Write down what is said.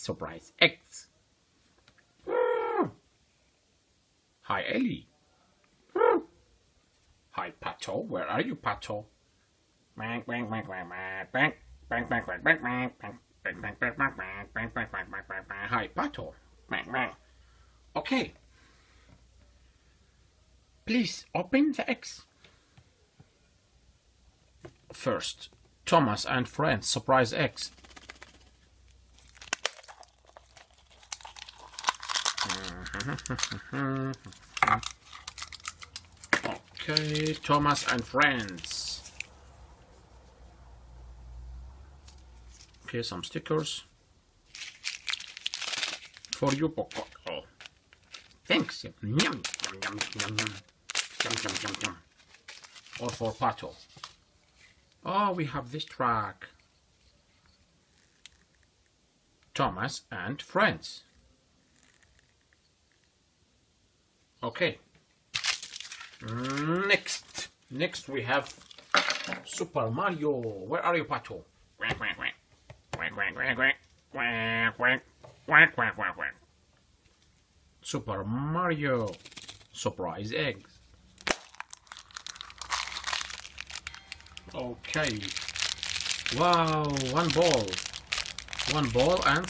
Surprise eggs. Hi, Ellie. Hi, Pato. Where are you, Pato? Hi, Pato. Okay. Please open the eggs. First, Thomas and friends surprise eggs. Okay, Thomas and friends. Okay, some stickers. For you, Pocoyo. Thanks. Yum, yum, yum, yum, yum, yum. Yum, yum, yum, yum. Or for Pato. Oh, we have this track. Thomas and friends. Okay. Next we have Super Mario. Where are you, Pato? Super Mario. Surprise eggs. Okay. Wow, one ball and